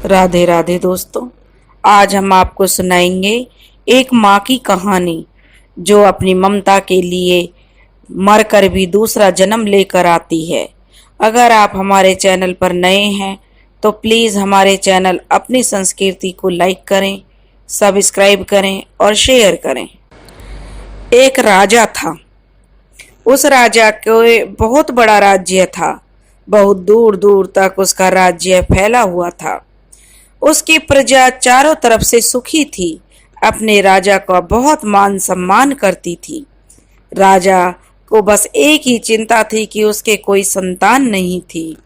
राधे राधे दोस्तों। आज हम आपको सुनाएंगे एक माँ की कहानी जो अपनी ममता के लिए मरकर भी दूसरा जन्म लेकर आती है। अगर आप हमारे चैनल पर नए हैं तो प्लीज़ हमारे चैनल अपनी संस्कृति को लाइक करें, सब्सक्राइब करें और शेयर करें। एक राजा था। उस राजा के बहुत बड़ा राज्य था। बहुत दूर दूर तक उसका राज्य फैला हुआ था। उसकी प्रजा चारों तरफ से सुखी थी। अपने राजा का बहुत मान सम्मान करती थी। राजा को बस एक ही चिंता थी कि उसके कोई संतान नहीं थी।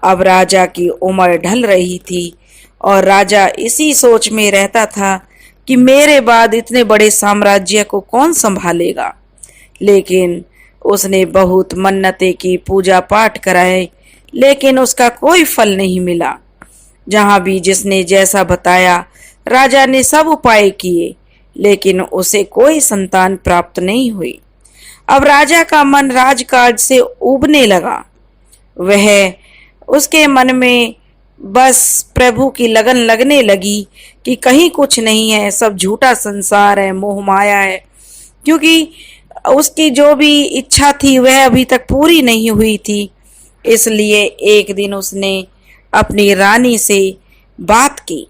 अब राजा की उम्र ढल रही थी और राजा इसी सोच में रहता था कि मेरे बाद इतने बड़े साम्राज्य को कौन संभालेगा। लेकिन उसने बहुत मन्नतें की, पूजा पाठ कराए, लेकिन उसका कोई फल नहीं मिला। जहां भी जिसने जैसा बताया राजा ने सब उपाय किए, लेकिन उसे कोई संतान प्राप्त नहीं हुई। अब राजा का मन राजकाज से ऊबने लगा। वह उसके मन में बस प्रभु की लगन लगने लगी कि कहीं कुछ नहीं है, सब झूठा संसार है, मोह माया है। क्योंकि उसकी जो भी इच्छा थी वह अभी तक पूरी नहीं हुई थी। इसलिए एक दिन उसने अपनी रानी से बात की।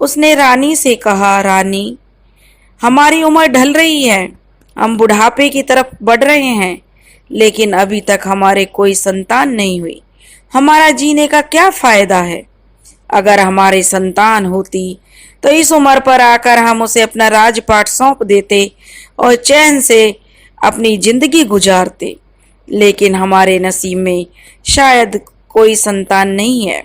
उसने रानी से कहा, रानी, हमारी उम्र ढल रही है, हम बुढ़ापे की तरफ बढ़ रहे हैं, लेकिन अभी तक हमारे कोई संतान नहीं हुई। हमारा जीने का क्या फायदा है? अगर हमारी संतान होती तो इस उम्र पर आकर हम उसे अपना राजपाट सौंप देते और चैन से अपनी जिंदगी गुजारते। लेकिन हमारे नसीब में शायद कोई संतान नहीं है।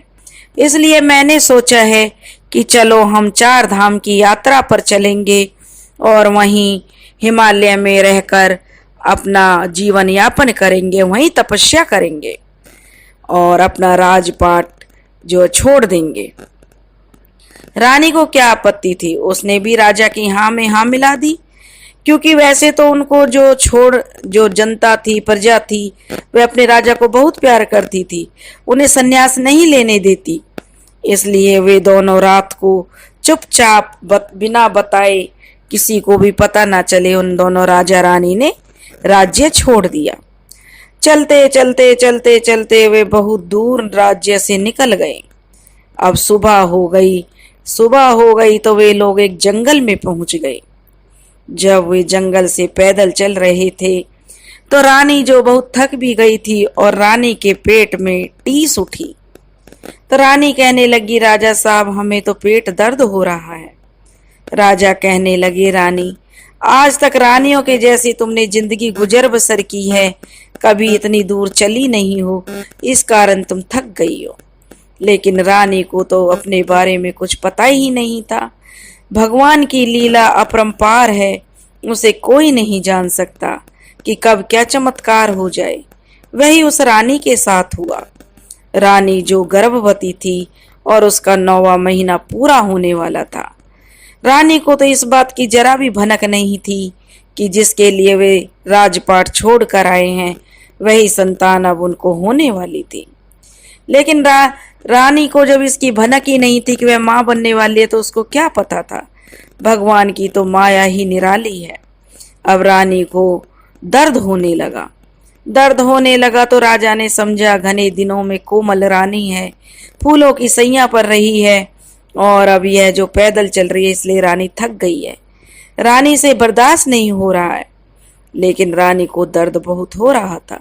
इसलिए मैंने सोचा है कि चलो हम 4 धाम की यात्रा पर चलेंगे और वहीं हिमालय में रहकर अपना जीवन यापन करेंगे, वहीं तपस्या करेंगे और अपना राजपाट जो छोड़ देंगे। रानी को क्या आपत्ति थी? उसने भी राजा की हाँ में हाँ मिला दी। क्योंकि वैसे तो उनको जो जनता थी, प्रजा थी, वे अपने राजा को बहुत प्यार करती थी, उन्हें संन्यास नहीं लेने देती। इसलिए वे दोनों रात को चुपचाप बिना बताए, किसी को भी पता ना चले, उन दोनों राजा रानी ने राज्य छोड़ दिया। चलते चलते चलते चलते वे बहुत दूर राज्य से निकल गए। अब सुबह हो गई तो वे लोग एक जंगल में पहुंच गए। जब वे जंगल से पैदल चल रहे थे तो रानी जो बहुत थक भी गई थी और रानी के पेट में टीस उठी। तो रानी कहने लगी, राजा साहब, हमें तो पेट दर्द हो रहा है। राजा कहने लगे, रानी, आज तक रानियों के जैसी तुमने जिंदगी गुजर बसर की है, कभी इतनी दूर चली नहीं हो, इस कारण तुम थक गई हो। लेकिन रानी को तो अपने बारे में कुछ पता ही नहीं था। भगवान की लीला अपरंपार है, उसे कोई नहीं जान सकता कि कब क्या चमत्कार हो जाए। वही उस रानी के साथ हुआ। रानी जो गर्भवती थी और उसका 9वां महीना पूरा होने वाला था। रानी को तो इस बात की जरा भी भनक नहीं थी कि जिसके लिए वे राजपाट छोड़ कर आए हैं वही संतान अब उनको होने वाली थी। लेकिन रानी को जब इसकी भनक ही नहीं थी कि वह माँ बनने वाली है, तो उसको क्या पता था? भगवान की तो माया ही निराली है। अब रानी को दर्द होने लगा तो राजा ने समझा, घने दिनों में कोमल रानी है, फूलों की सैया पर रही है और अब यह जो पैदल चल रही है, इसलिए रानी थक गई है। रानी से बर्दाश्त नहीं हो रहा है। लेकिन रानी को दर्द बहुत हो रहा था।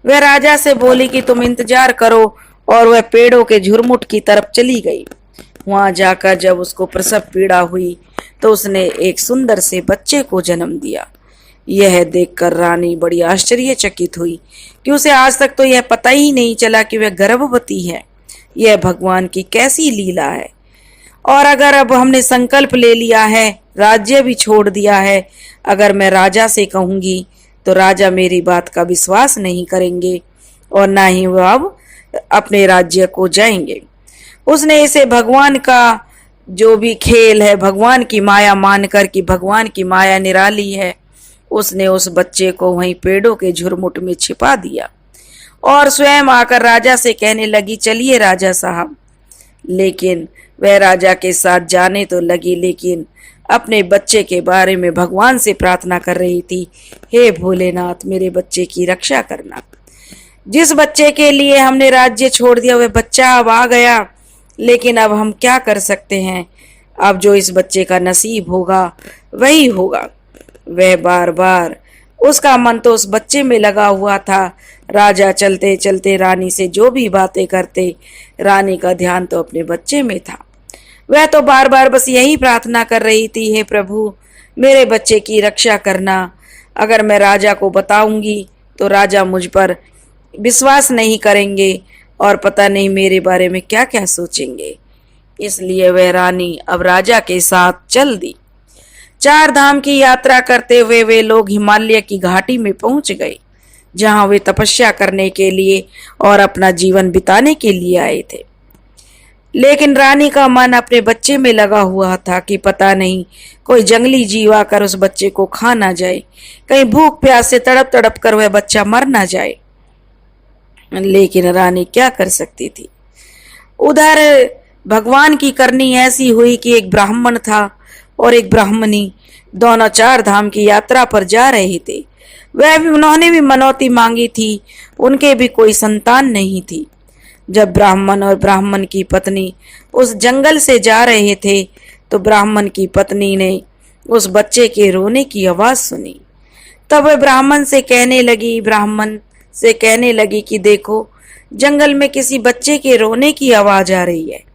वह राजा से बोली कि तुम इंतजार करो, और वह पेड़ों के झुरमुट की तरफ चली गई। वहां जाकर जब उसको प्रसव पीड़ा हुई तो उसने एक सुंदर से बच्चे को जन्म दिया। यह देखकर रानी बड़ी आश्चर्यचकित हुई कि उसे आज तक तो यह पता ही नहीं चला कि वह गर्भवती है। यह भगवान की कैसी लीला है। और अगर अब हमने संकल्प ले लिया है, राज्य भी छोड़ दिया है, अगर मैं राजा से कहूंगी तो राजा मेरी बात का विश्वास नहीं करेंगे और ना ही वह अब अपने राज्य को जाएंगे। उसने इसे भगवान का जो भी खेल है, भगवान की माया मानकर कि भगवान की माया निराली है, उसने उस बच्चे को वहीं पेड़ों के झुरमुट में छिपा दिया और स्वयं आकर राजा से कहने लगी, चलिए राजा साहब, लेकिन वह राजा के साथ जाने तो लगी, लेकिन अपने बच्चे के बारे में भगवान से प्रार्थना कर रही थी, हे भोलेनाथ मेरे बच्चे की रक्षा करना। जिस बच्चे के लिए हमने राज्य छोड़ दिया वह बच्चा अब आ गया, लेकिन अब हम क्या कर सकते हैं। अब जो इस बच्चे का नसीब होगा वही होगा। वह बार बार, उसका मन तो उस बच्चे में लगा हुआ था। राजा चलते चलते रानी से जो भी बातें करते, रानी का ध्यान तो अपने बच्चे में था। वह तो बार बार बस यही प्रार्थना कर रही थी, हे प्रभु मेरे बच्चे की रक्षा करना। अगर मैं राजा को बताऊंगी तो राजा मुझ पर विश्वास नहीं करेंगे और पता नहीं मेरे बारे में क्या क्या सोचेंगे। इसलिए वह रानी अब राजा के साथ चल दी। 4 धाम की यात्रा करते हुए वे लोग हिमालय की घाटी में पहुंच गए, जहां वे तपस्या करने के लिए और अपना जीवन बिताने के लिए आए थे। लेकिन रानी का मन अपने बच्चे में लगा हुआ था कि पता नहीं कोई जंगली जीव आकर उस बच्चे को खा ना जाए, कहीं भूख प्यास से तड़प तड़प कर वह बच्चा मर ना जाए। लेकिन रानी क्या कर सकती थी। उधर भगवान की करनी ऐसी हुई कि एक ब्राह्मण था और एक ब्राह्मणी, दोनों 4 धाम की यात्रा पर जा रहे थे। उन्होंने भी मनौती मांगी थी, उनके भी कोई संतान नहीं थी। जब ब्राह्मण और ब्राह्मण की पत्नी उस जंगल से जा रहे थे तो ब्राह्मण की पत्नी ने उस बच्चे के रोने की आवाज सुनी। तब वह ब्राह्मण से कहने लगी कि देखो, जंगल में किसी बच्चे के रोने की आवाज आ रही है।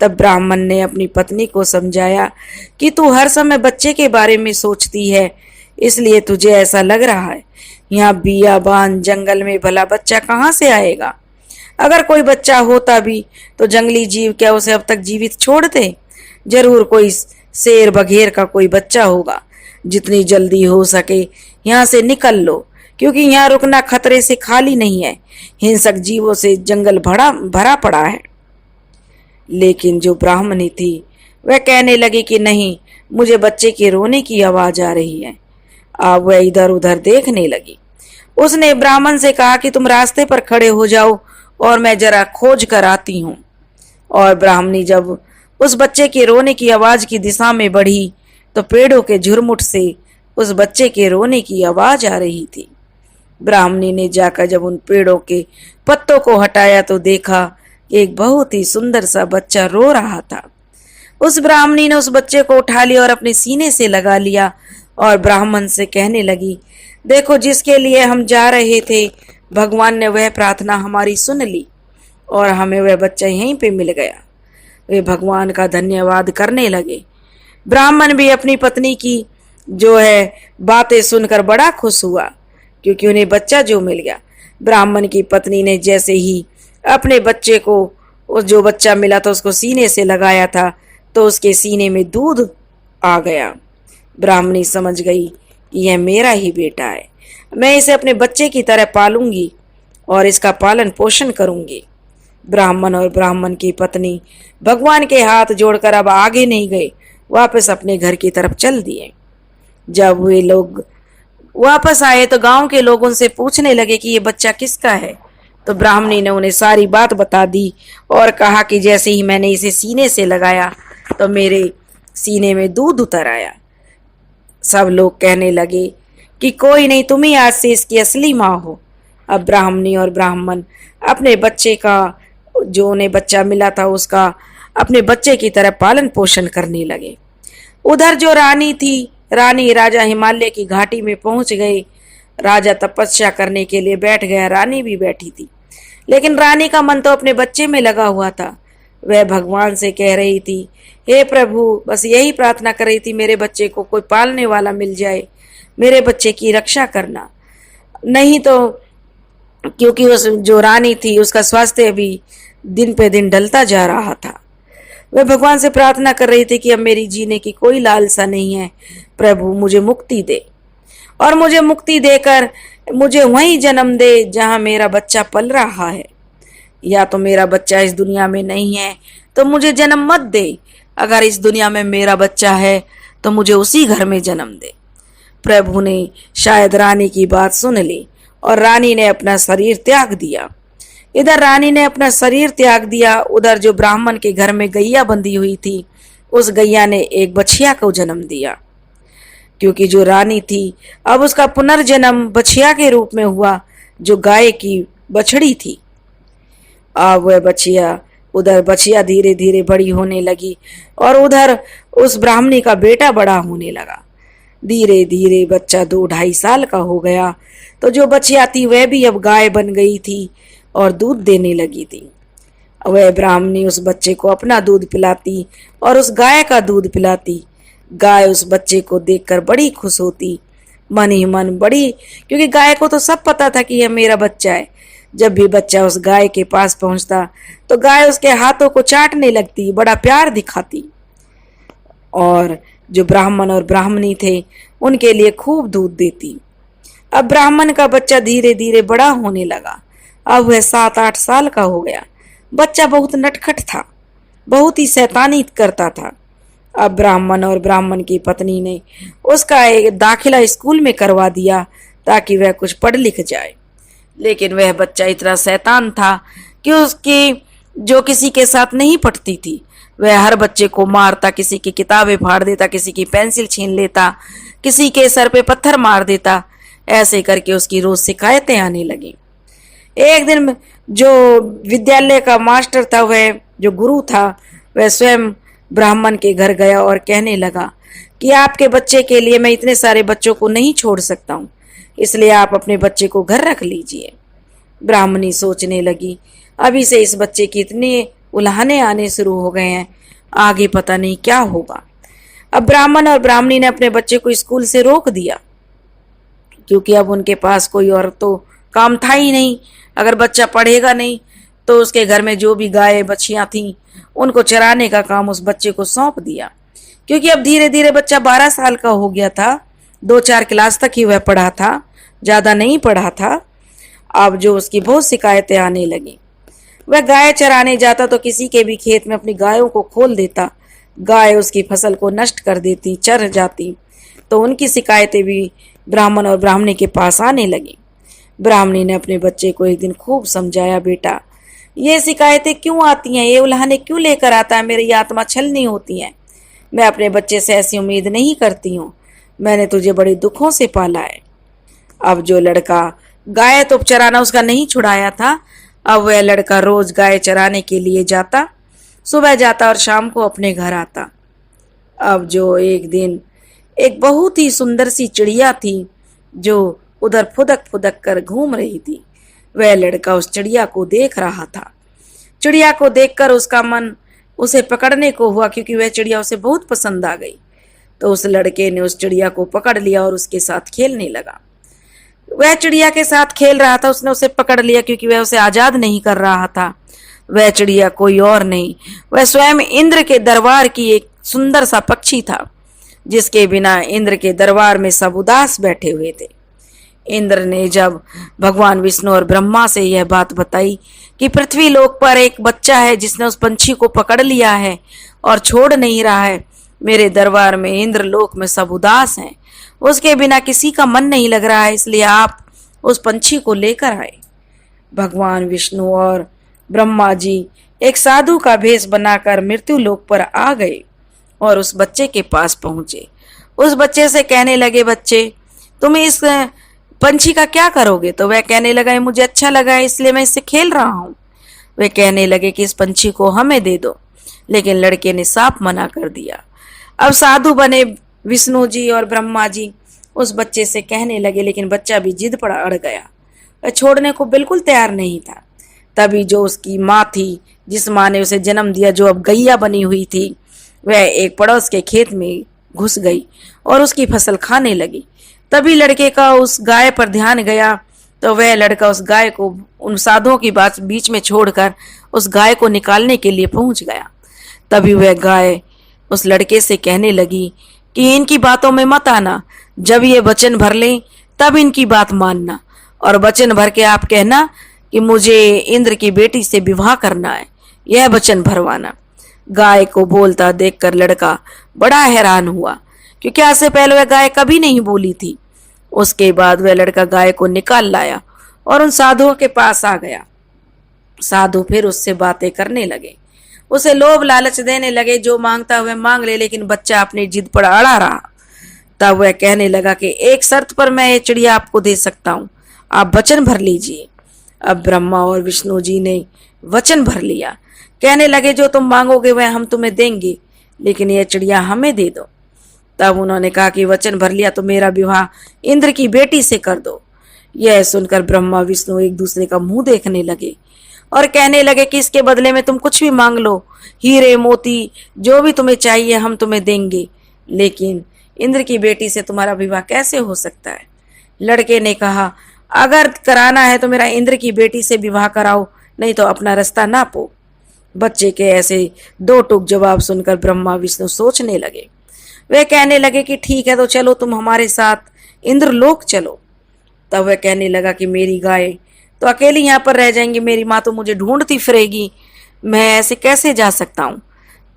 तब ब्राह्मण ने अपनी पत्नी को समझाया कि तू हर समय बच्चे के बारे में सोचती है, इसलिए तुझे ऐसा लग रहा है। यहाँ बियाबान जंगल में भला बच्चा कहाँ से आएगा। अगर कोई बच्चा होता भी तो जंगली जीव क्या उसे अब तक जीवित छोड़ते। जरूर कोई शेर बघेर का कोई बच्चा होगा। जितनी जल्दी हो सके यहाँ से निकल लो, क्योंकि यहाँ रुकना खतरे से खाली नहीं है। हिंसक जीवों से जंगल भरा पड़ा है। लेकिन जो ब्राह्मणी थी वह कहने लगी कि नहीं, मुझे बच्चे के रोने की आवाज आ रही है। अब वह इधर उधर देखने लगी। उसने ब्राह्मण से कहा कि तुम रास्ते पर खड़े हो जाओ और मैं जरा खोज कर आती हूँ। और ब्राह्मणी जब उस बच्चे के रोने की आवाज की दिशा में बढ़ी तो पेड़ों के झुरमुट से उस बच्चे के रोने की आवाज आ रही थी। ब्राह्मणी ने जाकर जब उन पेड़ों के पत्तों को हटाया तो देखा कि एक बहुत ही सुंदर सा बच्चा रो रहा था। उस ब्राह्मणी ने उस बच्चे को उठा लिया और अपने सीने से लगा लिया और ब्राह्मण से कहने लगी, देखो, जिसके लिए हम जा रहे थे भगवान ने वह प्रार्थना हमारी सुन ली और हमें वह बच्चा यहीं पे मिल गया। वे भगवान का धन्यवाद करने लगे। ब्राह्मण भी अपनी पत्नी की बातें सुनकर बड़ा खुश हुआ, क्योंकि उन्हें बच्चा जो मिल गया। ब्राह्मण की पत्नी ने जैसे ही अपने बच्चे को, जो बच्चा मिला था उसको सीने से लगाया था तो उसके सीने में दूध आ गया। ब्राह्मणी समझ गई कि यह मेरा ही बेटा है, मैं इसे अपने बच्चे की तरह पालूंगी और इसका पालन पोषण करूंगी। ब्राह्मण और ब्राह्मण की पत्नी भगवान के हाथ जोड़कर अब आगे नहीं गए, वापस अपने घर की तरफ चल दिए। जब वे लोग वापस आए तो गांव के लोग उनसे पूछने लगे कि ये बच्चा किसका है। तो ब्राह्मणी ने उन्हें सारी बात बता दी और कहा कि जैसे ही मैंने इसे सीने से लगाया तो मेरे सीने में दूध उतर आया। सब लोग कहने लगे कि कोई नहीं, तुम ही आज से इसकी असली माँ हो। अब ब्राह्मणी और ब्राह्मण अपने बच्चे का, जो उन्हें बच्चा मिला था, उसका अपने बच्चे की तरह पालन पोषण करने लगे। उधर जो रानी थी, राजा हिमालय की घाटी में पहुंच गए। राजा तपस्या करने के लिए बैठ गया, रानी भी बैठी थी, लेकिन रानी का मन तो अपने बच्चे में लगा हुआ था। वह भगवान से कह रही थी, हे प्रभु, बस यही प्रार्थना कर रही थी, मेरे बच्चे को कोई पालने वाला मिल जाए, मेरे बच्चे की रक्षा करना। नहीं तो, क्योंकि उस जो रानी थी उसका स्वास्थ्य अभी दिन पे दिन ढलता जा रहा था। वह भगवान से प्रार्थना कर रही थी कि अब मेरी जीने की कोई लालसा नहीं है, प्रभु मुझे मुक्ति दे और मुझे मुक्ति देकर मुझे वहीं जन्म दे जहां मेरा बच्चा पल रहा है। या तो मेरा बच्चा इस दुनिया में नहीं है तो मुझे जन्म मत दे, अगर इस दुनिया में मेरा बच्चा है तो मुझे उसी घर में जन्म दे। प्रभु ने शायद रानी की बात सुन ली और रानी ने अपना शरीर त्याग दिया। इधर रानी ने अपना शरीर त्याग दिया, उधर जो ब्राह्मण के घर में गैया बंधी हुई थी, उस गैया ने एक बछिया को जन्म दिया। क्योंकि जो रानी थी, अब उसका पुनर्जन्म बछिया के रूप में हुआ, जो गाय की बछड़ी थी। अब वह बछिया धीरे धीरे बड़ी होने लगी और उधर उस ब्राह्मणी का बेटा बड़ा होने लगा। धीरे धीरे बच्चा 2-2.5 साल का हो गया, तो जो बछिया थी वह भी अब गाय बन गई थी और दूध देने लगी थी। वह ब्राह्मणी उस बच्चे को अपना दूध पिलाती और उस गाय का दूध पिलाती। गाय उस बच्चे को देखकर बड़ी खुश होती, मन ही मन बड़ी, क्योंकि गाय को तो सब पता था कि यह मेरा बच्चा है। जब भी बच्चा उस गाय के पास पहुंचता तो गाय उसके हाथों को चाटने लगती, बड़ा प्यार दिखाती और जो ब्राह्मण और ब्राह्मणी थे उनके लिए खूब दूध देती। अब ब्राह्मण का बच्चा धीरे धीरे बड़ा होने लगा। अब वह 7-8 साल का हो गया। बच्चा बहुत नटखट था, बहुत ही शैतानी करता था। अब ब्राह्मण और ब्राह्मण की पत्नी ने उसका एक दाखिला स्कूल में करवा दिया ताकि वह कुछ पढ़ लिख जाए। लेकिन वह बच्चा इतना शैतान था कि उसकी जो किसी के साथ नहीं पढ़ती थी, वह हर बच्चे को मारता, किसी की किताबें फाड़ देता, किसी की पेंसिल छीन लेता, किसी के सर पे पत्थर मार देता। ऐसे करके उसकी रोज शिकायतें आने लगी। एक दिन जो विद्यालय का मास्टर था, वह जो गुरु था, वह स्वयं ब्राह्मण के घर गया और कहने लगा कि आपके बच्चे के लिए मैं इतने सारे बच्चों को नहीं छोड़ सकता हूँ, इसलिए आप अपने बच्चे को घर रख लीजिए। ब्राह्मणी सोचने लगी, अभी से इस बच्चे की इतने उल्हाने आने शुरू हो गए हैं, आगे पता नहीं क्या होगा। अब ब्राह्मण और ब्राह्मणी ने अपने बच्चे को स्कूल से रोक दिया, क्योंकि अब उनके पास कोई और तो काम था ही नहीं। अगर बच्चा पढ़ेगा नहीं तो उसके घर में जो भी गाय बछियां थीं उनको चराने का काम उस बच्चे को सौंप दिया। क्योंकि अब धीरे धीरे बच्चा 12 साल का हो गया था, 2-4 क्लास तक ही वह पढ़ा था, ज्यादा नहीं पढ़ा था। अब जो उसकी बहुत शिकायतें आने लगी। वह गाय चराने जाता तो किसी के भी खेत में अपनी गायों को खोल देता, गाय उसकी फसल को नष्ट कर देती, चर जाती। तो उनकी शिकायतें भी ब्राह्मण और ब्राह्मणी के पास आने लगी। ब्राह्मणी ने अपने बच्चे को एक दिन खूब समझाया, बेटा ये शिकायतें क्यों आती हैं, ये उल्हाने क्यों लेकर आता है, मेरी आत्मा छलनी होती है। मैं अपने बच्चे से ऐसी उम्मीद नहीं करती हूँ, मैंने तुझे बड़े दुखों से पाला है। अब जो लड़का गाय तो चराना उसका नहीं छुड़ाया था, अब वह लड़का रोज गाय चराने के लिए जाता, सुबह जाता और शाम को अपने घर आता। अब जो एक दिन एक बहुत ही सुंदर सी चिड़िया थी जो उधर फुदक फुदक कर घूम रही थी। वह लड़का उस चिड़िया को देख रहा था। चिड़िया को देखकर उसका मन उसे पकड़ने को हुआ, क्योंकि वह चिड़िया उसे बहुत पसंद आ गई। तो उस लड़के ने उस चिड़िया को पकड़ लिया और उसके साथ खेलने लगा। वह चिड़िया के साथ खेल रहा था, उसने उसे पकड़ लिया क्योंकि वह उसे आजाद नहीं कर रहा था। वह चिड़िया कोई और नहीं, वह स्वयं इंद्र के दरबार की एक सुंदर सा पक्षी था, जिसके बिना इंद्र के दरबार में सब उदास बैठे हुए थे। इंद्र ने जब भगवान विष्णु और ब्रह्मा से यह बात बताई कि पृथ्वी लोक पर एक बच्चा है जिसने उस पंछी को पकड़ लिया है और छोड़ नहीं रहा है, मेरे दरबार में इंद्र लोक में सब उदास हैं, उसके बिना किसी का मन नहीं लग रहा है, इसलिए आप उस पंछी को लेकर आए। भगवान विष्णु और ब्रह्मा जी एक साधु का भेष बनाकर मृत्यु लोक पर आ गए और उस बच्चे के पास पहुंचे। उस बच्चे से कहने लगे, बच्चे तुम इस पंछी का क्या करोगे? तो वह कहने लगा, मुझे अच्छा लगा है इसलिए मैं इससे खेल रहा हूँ। वे कहने लगे कि इस पंछी को हमें दे दो, लेकिन लड़के ने साफ मना कर दिया। अब साधु बने विष्णु जी और ब्रह्मा जी उस बच्चे से कहने लगे, लेकिन बच्चा भी जिद पर अड़ गया, वह छोड़ने को बिल्कुल तैयार नहीं था। तभी जो उसकी माँ थी, जिस माँ ने उसे जन्म दिया, जो अब गैया बनी हुई थी, वह एक पड़ोस के खेत में घुस गई और उसकी फसल खाने लगी। तभी लड़के का उस गाय पर ध्यान गया, तो वह लड़का उस गाय को उन साधुओं की बात बीच में छोड़कर उस गाय को निकालने के लिए पहुंच गया। तभी वह गाय उस लड़के से कहने लगी कि इनकी बातों में मत आना, जब ये वचन भर लें तब इनकी बात मानना, और वचन भर के आप कहना कि मुझे इंद्र की बेटी से विवाह करना है, यह वचन भरवाना। गाय को बोलता देखकर लड़का बड़ा हैरान हुआ, क्योंकि आज से पहले वह गाय कभी नहीं बोली थी। उसके बाद वह लड़का गाय को निकाल लाया और उन साधुओं के पास आ गया। साधु फिर उससे बातें करने लगे, उसे लोभ लालच देने लगे, जो मांगता हुआ मांग ले, लेकिन बच्चा अपनी जिद पर अड़ा रहा। तब वह कहने लगा कि एक शर्त पर मैं ये चिड़िया आपको दे सकता हूँ, आप वचन भर लीजिए। अब ब्रह्मा और विष्णु जी ने वचन भर लिया, कहने लगे जो तुम मांगोगे वह हम तुम्हें देंगे, लेकिन यह चिड़िया हमें दे दो। तब उन्होंने कहा कि वचन भर लिया तो मेरा विवाह इंद्र की बेटी से कर दो। यह सुनकर ब्रह्मा विष्णु एक दूसरे का मुंह देखने लगे और कहने लगे कि इसके बदले में तुम कुछ भी मांग लो, हीरे मोती जो भी तुम्हें चाहिए हम तुम्हें देंगे, लेकिन इंद्र की बेटी से तुम्हारा विवाह कैसे हो सकता है। लड़के ने कहा अगर कराना है तो मेरा इंद्र की बेटी से विवाह कराओ, नहीं तो अपना रास्ता नापो। बच्चे के ऐसे दो टूक जवाब सुनकर ब्रह्मा विष्णु सोचने लगे। वे कहने लगे कि ठीक है तो चलो तुम हमारे साथ इंद्रलोक चलो। तब वह कहने लगा कि मेरी गाय तो अकेली यहाँ पर रह जाएंगी, मेरी माँ तो मुझे ढूंढती फिरेगी, मैं ऐसे कैसे जा सकता हूँ।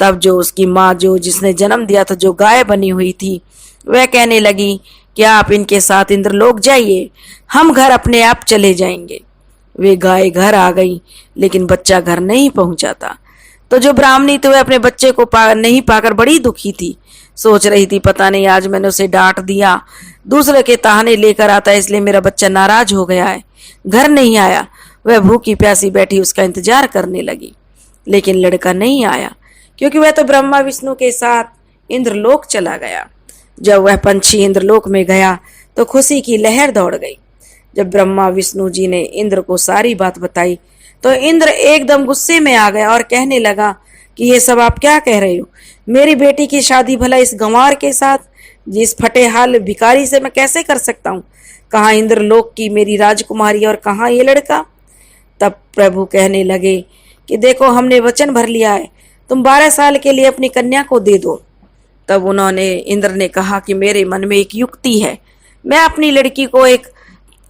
तब जो उसकी माँ जो जिसने जन्म दिया था, जो गाय बनी हुई थी, वह कहने लगी कि आप इनके साथ इंद्रलोक जाइए, हम घर अपने आप चले जाएंगे। वे गाय घर आ गई, लेकिन बच्चा घर नहीं पहुंचा था। तो जो ब्राह्मणी थी वह अपने बच्चे को नहीं पाकर बड़ी दुखी थी, सोच रही थी पता नहीं आज मैंने उसे डांट दिया, दूसरे के ताहने लेकर आता है, इसलिए मेरा बच्चा नाराज हो गया है, घर नहीं आया। वह भूखी प्यासी बैठी उसका इंतजार करने लगी, लेकिन लड़का नहीं आया, क्योंकि वह तो ब्रह्मा विष्णु के साथ इंद्रलोक चला गया। जब वह पंछी इंद्रलोक में गया तो खुशी की लहर दौड़ गई। जब ब्रह्मा विष्णु जी ने इंद्र को सारी बात बताई तो इंद्र एकदम गुस्से में आ गया और कहने लगा कि ये सब आप क्या कह रहे हो, मेरी बेटी की शादी भला इस गंवार के साथ, जिस फटेहाल भिखारी से मैं कैसे कर सकता हूँ। कहाँ इंद्रलोक की मेरी राजकुमारी और कहाँ ये लड़का। तब प्रभु कहने लगे कि देखो हमने वचन भर लिया है, तुम 12 साल के लिए अपनी कन्या को दे दो। तब उन्होंने इंद्र ने कहा कि मेरे मन में एक युक्ति है, मैं अपनी लड़की को एक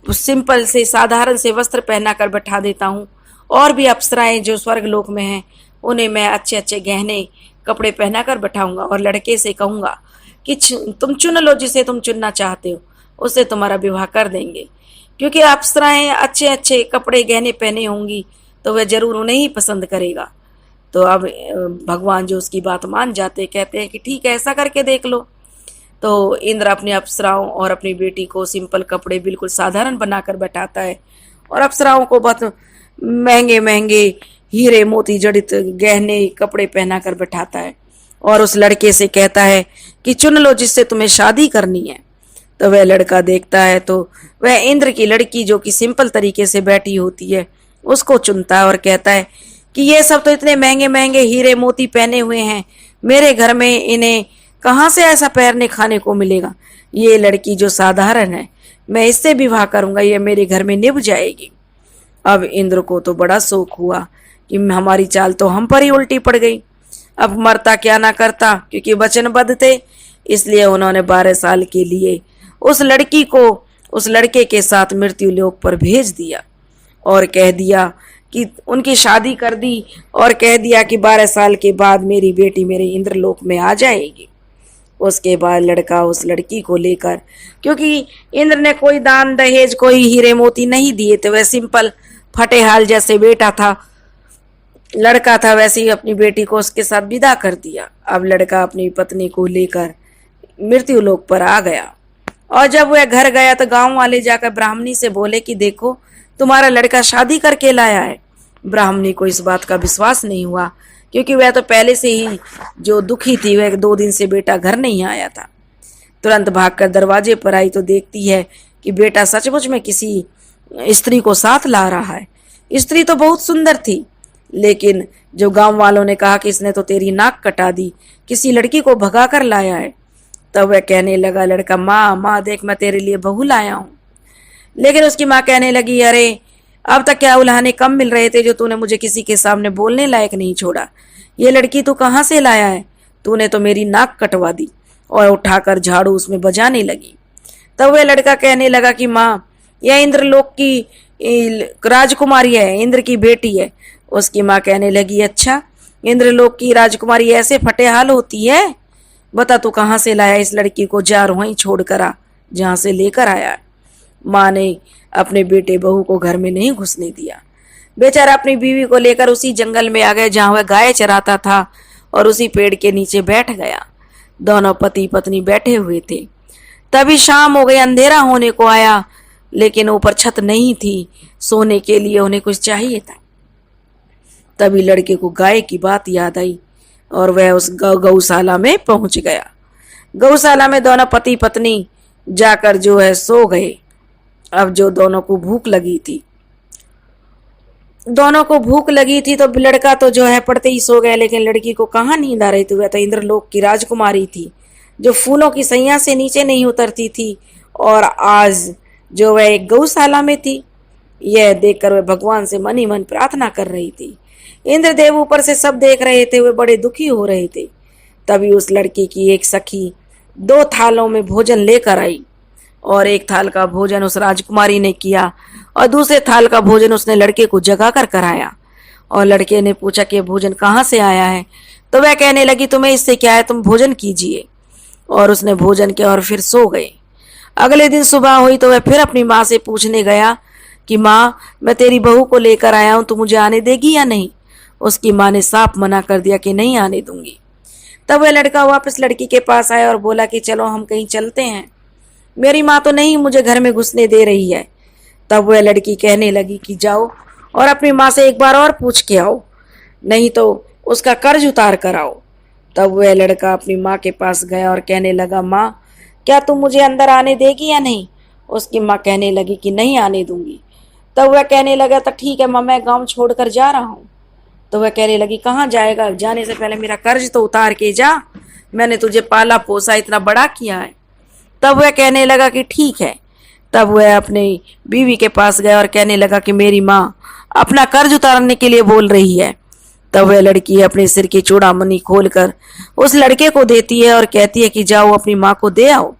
सिंपल से साधारण से वस्त्र पहना कर बैठा देता हूँ, और भी अप्सराएं जो स्वर्ग लोक में हैं उन्हें मैं अच्छे अच्छे गहने कपड़े पहना कर बैठाऊंगा और लड़के से कहूंगा कि तुम चुन लो जिसे तुम चुनना चाहते हो, उससे तुम्हारा विवाह कर देंगे। क्योंकि अप्सराएं अच्छे अच्छे कपड़े गहने पहने होंगी तो वह जरूर उन्हें ही पसंद करेगा। तो अब भगवान जो उसकी बात मान जाते, कहते हैं कि ठीक है ऐसा करके देख लो। तो इंद्र अपनी अप्सराओं और अपनी बेटी को सिंपल कपड़े बिल्कुल साधारण बनाकर बैठाता है और अप्सराओं को बहुत महंगे महंगे हीरे मोती जड़ित गहने कपड़े पहना कर बैठाता है और उस लड़के से कहता है कि चुन लो जिससे तुम्हें शादी करनी है। तो वह लड़का देखता है तो वह इंद्र की लड़की जो कि सिंपल तरीके से बैठी होती है उसको चुनता है और कहता है कि ये सब तो इतने महंगे महंगे हीरे मोती पहने हुए हैं, मेरे घर में इन्हें कहाँ से ऐसा पहनने खाने को मिलेगा। ये लड़की जो साधारण है मैं इससे विवाह करूंगा, ये मेरे घर में निभ जाएगी। अब इंद्र को तो बड़ा शौक हुआ कि हमारी चाल तो हम पर ही उल्टी पड़ गई। अब मरता क्या ना करता, क्योंकि वचनबद्ध थे, इसलिए उन्होंने 12 साल के लिए उस लड़की को उस लड़के के साथ मृत्यु लोक पर भेज दिया और कह दिया कि उनकी शादी कर दी और कह दिया कि 12 साल के बाद मेरी बेटी मेरे इंद्रलोक में आ जाएगी। उसके बाद लड़का उस लड़की को लेकर, क्योंकि इंद्र ने कोई दान दहेज कोई हीरे मोती नहीं दिए थे, वह सिंपल फटेहाल जैसे बेटा था लड़का था, वैसे ही अपनी बेटी को उसके साथ विदा कर दिया। अब लड़का अपनी पत्नी को लेकर मृत्यु लोक पर आ गया और जब वह घर गया तो गांव वाले जाकर ब्राह्मणी से बोले कि देखो तुम्हारा लड़का शादी करके लाया है। ब्राह्मणी को इस बात का विश्वास नहीं हुआ, क्योंकि वह तो पहले से ही जो दुखी थी, वह 2 दिन से बेटा घर नहीं आया था। तुरंत भागकर दरवाजे पर आई तो देखती है कि बेटा सचमुच में किसी स्त्री को साथ ला रहा है। स्त्री तो बहुत सुंदर थी, लेकिन जो गांव वालों ने कहा कि इसने तो तेरी नाक कटा दी, किसी लड़की को भगा कर लाया है। तब वह कहने लगा लड़का, माँ माँ देख मैं तेरे लिए बहू लाया हूँ। लेकिन उसकी माँ कहने लगी, अरे अब तक क्या उल्हाने कम मिल रहे थे जो तूने मुझे किसी के सामने बोलने लायक नहीं छोड़ा। ये लड़की तू कहाँ से लाया है, तूने तो मेरी नाक कटवा दी। और उठाकर झाड़ू उसमें बजाने लगी। तब वह लड़का कहने लगा कि माँ यह इंद्रलोक की राजकुमारी है, इंद्र की बेटी है। उसकी माँ कहने लगी, अच्छा इंद्रलोक की राजकुमारी ऐसे फटेहाल होती है, बता तू कहाँ से लाया इस लड़की को, जा वहीं छोड़ कर आ जहाँ से लेकर आया। माँ ने अपने बेटे बहू को घर में नहीं घुसने दिया। बेचारा अपनी बीवी को लेकर उसी जंगल में आ गया जहां वह गाय चराता था और उसी पेड़ के नीचे बैठ गया। दोनों पति पत्नी बैठे हुए थे। तभी शाम हो गई, अंधेरा होने को आया, लेकिन ऊपर छत नहीं थी, सोने के लिए उन्हें कुछ चाहिए था। तभी लड़के को गाय की बात याद आई और वह उस गौशाला में पहुंच गया। गौशाला में दोनों पति पत्नी जाकर जो है सो गए। अब जो दोनों को भूख लगी थी तो लड़का तो जो है पड़ते ही सो गया, लेकिन लड़की को कहाँ नींद आ रही थी। वह तो इंद्रलोक की राजकुमारी थी जो फूलों की सैया से नीचे नहीं उतरती थी, और आज जो वह एक गौशाला में थी। यह देखकर वह भगवान से मन ही मन प्रार्थना कर रही थी। इंद्रदेव ऊपर से सब देख रहे थे, वे बड़े दुखी हो रहे थे। तभी उस लड़की की एक सखी 2 थालों में भोजन लेकर आई, और एक थाल का भोजन उस राजकुमारी ने किया और दूसरे थाल का भोजन उसने लड़के को जगाकर कराया। और लड़के ने पूछा कि भोजन कहाँ से आया है, तो वह कहने लगी तुम्हें इससे क्या है, तुम भोजन कीजिए। और उसने भोजन किया और फिर सो गए। अगले दिन सुबह हुई तो वह फिर अपनी माँ से पूछने गया कि माँ, मैं तेरी बहू को लेकर आया हूँ, तू मुझे आने देगी या नहीं। उसकी माँ ने साफ मना कर दिया कि नहीं आने दूंगी। तब वह लड़का वापस लड़की के पास आया और बोला कि चलो हम कहीं चलते हैं, मेरी माँ तो नहीं मुझे घर में घुसने दे रही है। तब वह लड़की कहने लगी कि जाओ और अपनी माँ से एक बार और पूछ के आओ, नहीं तो उसका कर्ज उतार कर आओ। तब वह लड़का अपनी माँ के पास गया और कहने लगा, माँ क्या तुम मुझे अंदर आने देगी या नहीं। उसकी माँ कहने लगी कि नहीं आने दूंगी। तब वह कहने लगा तो ठीक है माँ, मैं गाँव छोड़कर जा रहा हूँ। तो वह कहने लगी कहाँ जाएगा, जाने से पहले मेरा कर्ज तो उतार के जा, मैंने तुझे पाला पोसा इतना बड़ा किया है। तब वह कहने लगा कि ठीक है। तब वह अपनी बीवी के पास गया और कहने लगा कि मेरी माँ अपना कर्ज उतारने के लिए बोल रही है। तब वह लड़की अपने सिर की चूड़ामणि खोलकर उस लड़के को देती है और कहती है कि जाओ अपनी माँ को दे आओ।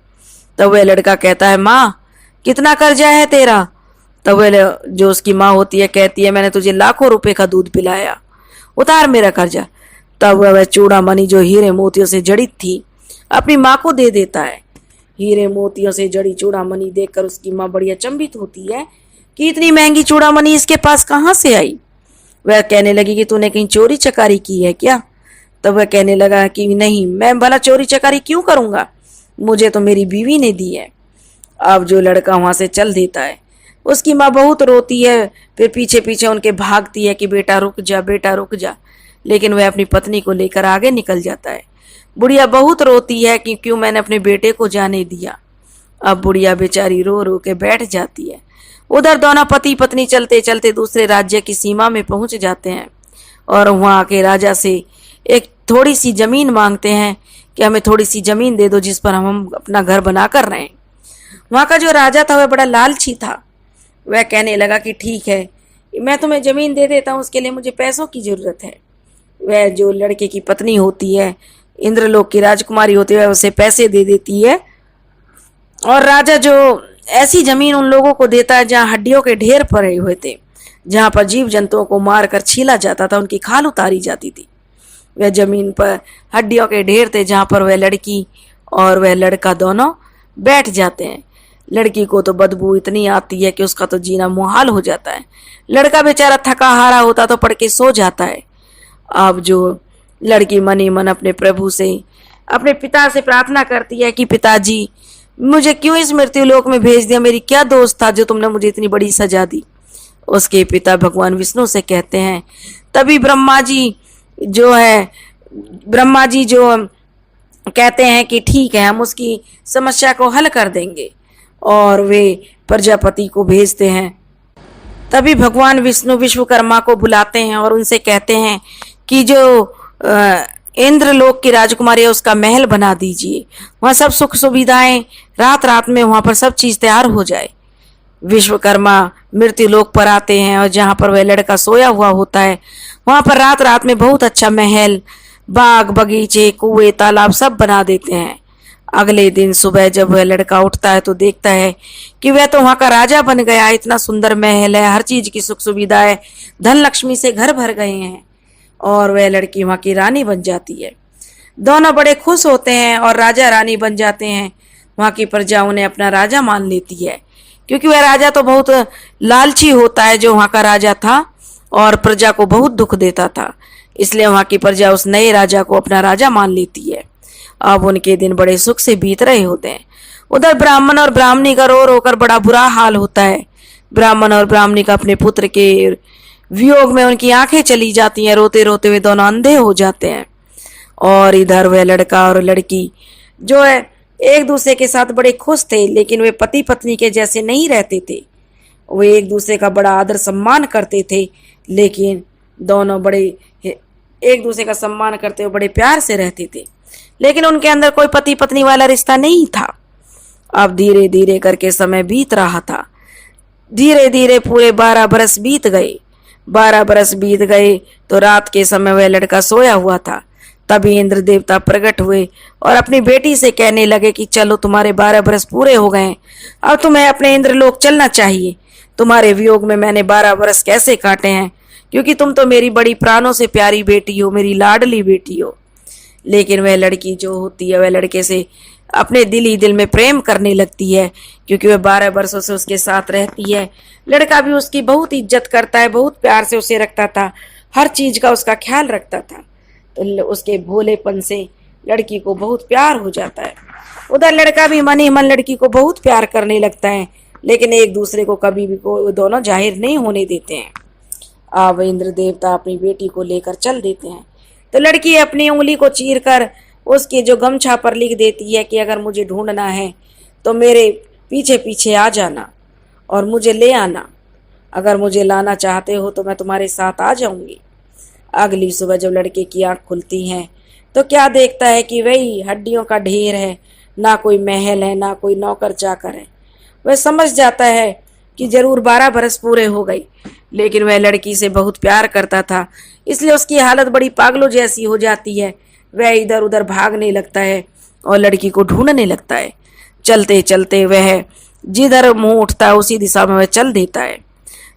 तब वह लड़का कहता है, माँ कितना कर्जा है तेरा। तब वह जो उसकी माँ होती है कहती है, मैंने तुझे लाखों रुपए का दूध पिलाया, उतार मेरा कर्जा। तब वह चूड़ामणि जो हीरे मोतियों से जड़ित थी अपनी माँ को दे देता है। हीरे मोतियों से जड़ी चूड़ामणि देखकर उसकी माँ बड़ी अचंभित होती है कि इतनी महंगी चूड़ामणि इसके पास कहाँ से आई। वह कहने लगी कि तूने कहीं चोरी चकारी की है क्या। तब वह कहने लगा कि नहीं, मैं भला चोरी चकारी क्यों करूंगा, मुझे तो मेरी बीवी ने दी है। अब जो लड़का वहां से चल देता है, उसकी माँ बहुत रोती है, फिर पीछे पीछे उनके भागती है कि बेटा रुक जा, बेटा रुक जा, लेकिन वह अपनी पत्नी को लेकर आगे निकल जाता है। बुढ़िया बहुत रोती है कि क्यों मैंने अपने बेटे को जाने दिया। अब बुढ़िया बेचारी रो रो के बैठ जाती है। उधर दोनों पति पत्नी चलते चलते दूसरे राज्य की सीमा में पहुंच जाते हैं और वहां के राजा से एक थोड़ी सी जमीन मांगते हैं कि हमें थोड़ी सी जमीन दे दो जिस पर हम अपना घर बना कर रहें। वहां का जो राजा था वह बड़ा लालची था। वह कहने लगा कि ठीक है, मैं तुम्हें जमीन दे देता हूँ, उसके लिए मुझे पैसों की जरूरत है। वह जो लड़के की पत्नी होती है, इंद्रलोक की राजकुमारी होती है, उसे पैसे दे देती है और राजा जो ऐसी जमीन उन लोगों को देता है जहाँ हड्डियों के ढेर पड़े हुए थे, जहाँ पर जीव जंतुओं को मारकर छीला जाता था, उनकी खाल उतारी जाती थी। वह जमीन पर हड्डियों के ढेर थे जहाँ पर वह लड़की और वह लड़का दोनों बैठ जाते हैं। लड़की को तो बदबू इतनी आती है कि उसका तो जीना मुहाल हो जाता है। लड़का बेचारा थका हारा होता तो पड़ के सो जाता है। अब जो लड़की मन ही मन अपने प्रभु से, अपने पिता से प्रार्थना करती है कि पिताजी मुझे क्यों इस मृत्यु लोक में भेज दिया, मेरी क्या दोस्त था जो तुमने मुझे इतनी बड़ी सजा दी। उसके पिता भगवान विष्णु से कहते हैं। तभी ब्रह्मा जी जो कहते हैं कि ठीक है, हम उसकी समस्या को हल कर देंगे, और वे प्रजापति को भेजते हैं। तभी भगवान विष्णु विश्वकर्मा को बुलाते हैं और उनसे कहते हैं कि जो इंद्रलोक की राजकुमारी है उसका महल बना दीजिए, वहाँ सब सुख सुविधाएं रात रात में वहाँ पर सब चीज तैयार हो जाए। विश्वकर्मा मृत्यु लोक पर आते हैं और जहाँ पर वह लड़का सोया हुआ होता है वहाँ पर रात रात में बहुत अच्छा महल, बाग बगीचे, कुएं, तालाब सब बना देते हैं। अगले दिन सुबह जब वह लड़का उठता है तो देखता है कि वह तो वहाँ का राजा बन गया। इतना सुंदर महल है, हर चीज की सुख सुविधा है, धन लक्ष्मी से घर भर गए हैं, और वह लड़की वहाँ की रानी बन जाती है। दोनों बड़े खुश होते हैं और राजा रानी बन जाते हैं। वहाँ की प्रजा उन्हें अपना राजा मान लेती है, क्योंकि वह राजा तो बहुत लालची होता है जो वहाँ का राजा था, और प्रजा को बहुत दुख देता था। इसलिए वहां की प्रजा उस नए राजा को अपना राजा मान लेती है। अब उनके दिन बड़े सुख से बीत रहे होते हैं। उधर ब्राह्मण और ब्राह्मणी का रो रो कर बड़ा बुरा हाल होता है। ब्राह्मण और ब्राह्मणी का अपने पुत्र के वियोग में उनकी आंखें चली जाती हैं। रोते रोते वे दोनों अंधे हो जाते हैं। और इधर वह लड़का और लड़की जो है एक दूसरे के साथ बड़े खुश थे, लेकिन वे पति पत्नी के जैसे नहीं रहते थे। वे एक दूसरे का बड़ा आदर सम्मान करते थे, लेकिन दोनों बड़े एक दूसरे का सम्मान करते हुए बड़े प्यार से रहते थे, लेकिन उनके अंदर कोई पति पत्नी वाला रिश्ता नहीं था। अब धीरे धीरे करके समय बीत रहा था। धीरे धीरे पूरे 12 बरस बीत गए। 12 बरस बीत गए तो रात के समय वह लड़का सोया हुआ था। तभी इंद्र देवता प्रकट हुए और अपनी बेटी से कहने लगे कि चलो, तुम्हारे 12 बरस पूरे हो गए, अब तुम्हें अपने इंद्रलोक चलना चाहिए। तुम्हारे वियोग में मैंने 12 बरस कैसे काटे हैं, क्योंकि तुम तो मेरी बड़ी प्राणों से प्यारी बेटी हो, मेरी लाडली बेटी हो। लेकिन वह लड़की जो होती है वह लड़के से अपने दिल ही दिल में प्रेम करने लगती है, क्योंकि वह 12 वर्षों से उसके साथ रहती है। लड़का भी उसकी बहुत इज्जत करता है, बहुत प्यार से उसे रखता था, हर चीज का उसका ख्याल रखता था। तो उसके भोलेपन से लड़की को बहुत प्यार हो जाता है। उधर लड़का भी मन ही मन लड़की को बहुत प्यार करने लगता है, लेकिन एक दूसरे को कभी भी वो दोनों जाहिर नहीं होने देते हैं। अब इंद्र देवता अपनी बेटी को लेकर चल देते हैं। तो लड़की अपनी उंगली को चीर कर उसके जो गमछा पर लिख देती है कि अगर मुझे ढूंढना है तो मेरे पीछे पीछे आ जाना और मुझे ले आना। अगर मुझे लाना चाहते हो तो मैं तुम्हारे साथ आ जाऊंगी। अगली सुबह जब लड़के की आंख खुलती है तो क्या देखता है कि वही हड्डियों का ढेर है, ना कोई महल है, ना कोई नौकर चाकर है। वह समझ जाता है कि जरूर 12 बरस पूरे हो गई, लेकिन वह लड़की से बहुत प्यार करता था, इसलिए उसकी हालत बड़ी पागलों जैसी हो जाती है। वह इधर उधर भागने लगता है और लड़की को ढूंढने लगता है। चलते चलते वह जिधर मुंह उठता है उसी दिशा में वह चल देता है।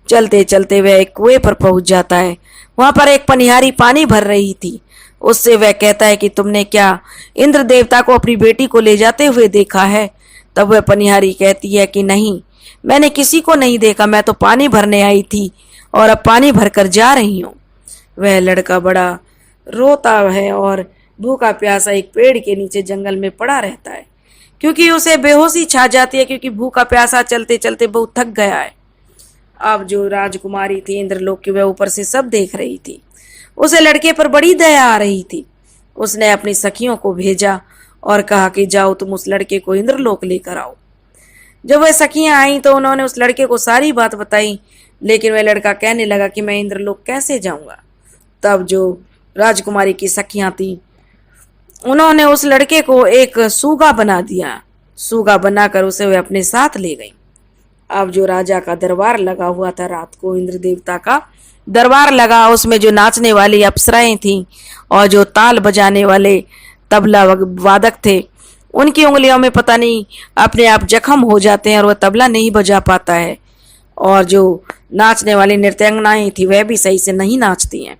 चलते चलते वह एक कुएं पर पहुंच जाता है। वहां पर एक पनिहारी पानी भर रही थी। उससे वह कहता है कि तुमने क्या इंद्र देवता को अपनी बेटी को ले जाते हुए देखा है? तब वह पनिहारी कहती है कि नहीं, मैंने किसी को नहीं देखा, मैं तो पानी भरने आई थी और अब पानी भरकर जा रही हूँ। वह लड़का बड़ा रोता है और भूखा प्यासा एक पेड़ के नीचे जंगल में पड़ा रहता है, क्योंकि उसे बेहोशी छा जाती है, क्योंकि भूखा प्यासा चलते चलते बहुत थक गया है। अब जो राजकुमारी थी इंद्रलोक की, वह ऊपर से सब देख रही थी। उसे लड़के पर बड़ी दया आ रही थी। उसने अपनी सखियों को भेजा और कहा कि जाओ तुम उस लड़के को इंद्रलोक लेकर आओ। जब वह सखियां आई तो उन्होंने उस लड़के को सारी बात बताई, लेकिन वह लड़का कहने लगा कि मैं इंद्रलोक कैसे जाऊंगा। तब जो राजकुमारी की सखियां थी उन्होंने उस लड़के को एक सूगा बना दिया। सूगा बनाकर उसे वे अपने साथ ले गई। अब जो राजा का दरबार लगा हुआ था, रात को इंद्र देवता का दरबार लगा, उसमें जो नाचने वाली अप्सराएं थीं और जो ताल बजाने वाले तबला वादक थे, उनकी उंगलियों में पता नहीं अपने आप जख्म हो जाते हैं और वह तबला नहीं बजा पाता है। और जो नाचने वाली नृत्यांगनाएं थी वह भी सही से नहीं नाचती हैं।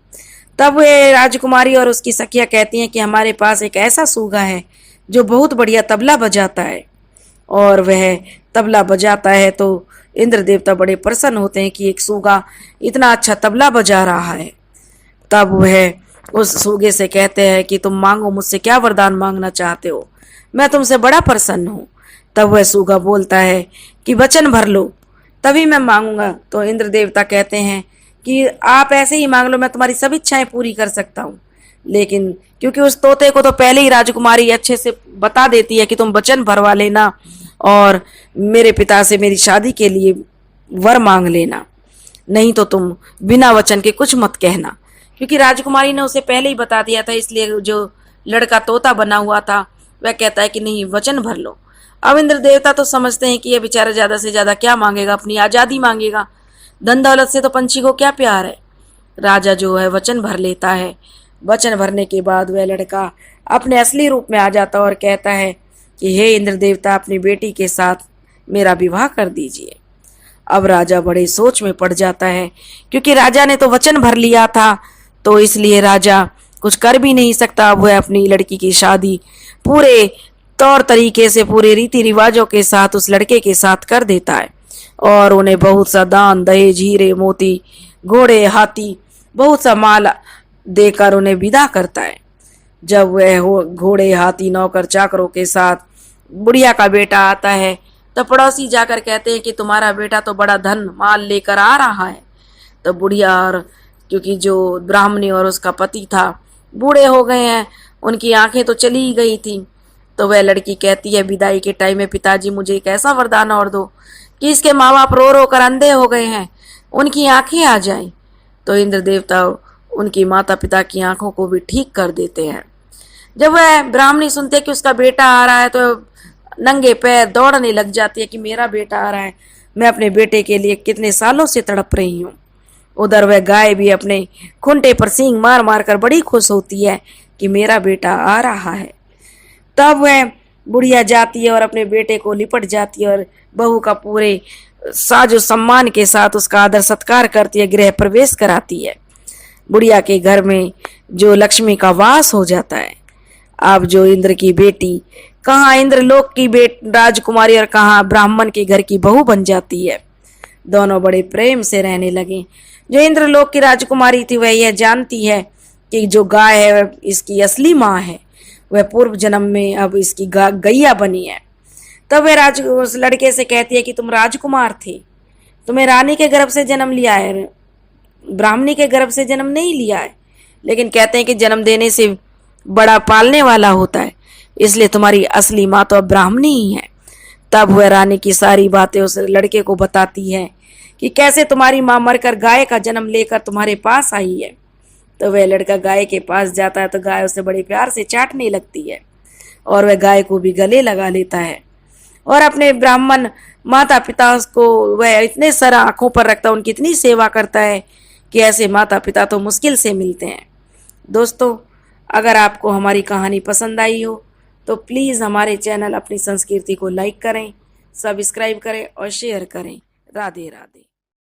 तब वे राजकुमारी और उसकी सखियां कहती हैं कि हमारे पास एक ऐसा सूगा है जो बहुत बढ़िया तबला बजाता है। और वह तबला बजाता है तो इंद्र देवता बड़े प्रसन्न होते हैं कि एक सूगा इतना अच्छा तबला बजा रहा है। तब वह उस सूगे से कहते हैं कि तुम मांगो, मुझसे क्या वरदान मांगना चाहते हो, मैं तुमसे बड़ा प्रसन्न हूँ। तब वह सूगा बोलता है कि वचन भर लो तभी मैं मांगूंगा। तो इंद्र देवता कहते हैं कि आप ऐसे ही मांग लो, मैं तुम्हारी सब इच्छाएं पूरी कर सकता हूँ। लेकिन क्योंकि उस तोते को तो पहले ही राजकुमारी अच्छे से बता देती है कि तुम वचन भरवा लेना और मेरे पिता से मेरी शादी के लिए वर मांग लेना, नहीं तो तुम बिना वचन के कुछ मत कहना। क्योंकि राजकुमारी ने उसे पहले ही बता दिया था, इसलिए जो लड़का तोता बना हुआ था वह कहता है कि नहीं, वचन भर लो। अब इंद्र देवता तो समझते हैं कि यह बेचारा ज्यादा से ज्यादा क्या मांगेगा, अपनी आजादी मांगेगा, धन दौलत से तो पंछी को क्या प्यार है। राजा जो है वचन भर लेता है। वचन भरने के बाद वह लड़का अपने असली रूप में आ जाता और कहता है कि हे इंद्र देवता, अपनी बेटी के साथ मेरा विवाह कर दीजिए। अब राजा बड़े सोच में पड़ जाता है, क्योंकि राजा ने तो वचन भर लिया था, तो इसलिए राजा कुछ कर भी नहीं सकता। अब वह अपनी लड़की की शादी पूरे तौर तरीके से, पूरे रीति रिवाजों के साथ उस लड़के के साथ कर देता है और उन्हें बहुत सा दान दहेज, हीरे मोती, घोड़े हाथी बहुत सा माल देकर उन्हें विदा करता है। जब वह घोड़े हाथी नौकर चाकरों के साथ बुढ़िया का बेटा आता है तो पड़ोसी जाकर कहते हैं कि तुम्हारा बेटा तो बड़ा धन माल लेकर आ रहा है। तो बुढ़िया और क्योंकि जो ब्राह्मणी और उसका पति था बूढ़े हो गए हैं, उनकी आंखें तो चली ही गई थी। तो वह लड़की कहती है विदाई के टाइम में पिताजी मुझे एक ऐसा वरदान और दो कि इसके माँ बाप रो रो कर अंधे हो गए हैं, उनकी आंखें आ जाएं। तो इंद्र देवता उनकी माता पिता की आंखों को भी ठीक कर देते हैं। जब वह ब्राह्मणी सुनते कि उसका बेटा आ रहा है तो नंगे पैर दौड़ने लग जाती है कि मेरा बेटा आ रहा है, मैं अपने बेटे के लिए कितने सालों से तड़प रही हूँ। उधर वह गाय भी अपने खूंटे पर सींग मार मार कर बड़ी खुश होती है कि मेरा बेटा आ रहा है। तब वह बुढ़िया जाती है और अपने बेटे को लिपट जाती है और बहू का पूरे साजो सम्मान के साथ उसका आदर सत्कार करती है, गृह प्रवेश कराती है। बुढ़िया के घर में जो लक्ष्मी का वास हो जाता है। अब जो इंद्र की बेटी कहाँ इंद्रलोक की राजकुमारी और कहाँ ब्राह्मण के घर की बहू बन जाती है। दोनों बड़े प्रेम से रहने लगे। जो इंद्रलोक की राजकुमारी थी वह यह जानती है कि जो गाय है वह इसकी असली माँ है, वह पूर्व जन्म में अब इसकी गैया बनी है। तब वह उस लड़के से कहती है कि तुम राजकुमार थे, तुम्हें रानी के गर्भ से जन्म लिया है, ब्राह्मणी के गर्भ से जन्म नहीं लिया है। लेकिन कहते हैं कि जन्म देने से बड़ा पालने वाला होता है, इसलिए तुम्हारी असली माँ तो अब ब्राह्मणी ही है। तब वह रानी की सारी बातें उस लड़के को बताती है कि कैसे तुम्हारी माँ मरकर गाय का जन्म लेकर तुम्हारे पास आई है। तो वह लड़का गाय के पास जाता है तो गाय उसे बड़े प्यार से चाटने लगती है और वह गाय को भी गले लगा लेता है और अपने ब्राह्मण माता पिता को वह इतने सारे आंखों पर रखता है, उनकी इतनी सेवा करता है कि ऐसे माता पिता तो मुश्किल से मिलते हैं। दोस्तों, अगर आपको हमारी कहानी पसंद आई हो तो प्लीज़ हमारे चैनल अपनी संस्कृति को लाइक करें, सब्सक्राइब करें और शेयर करें। राधे राधे।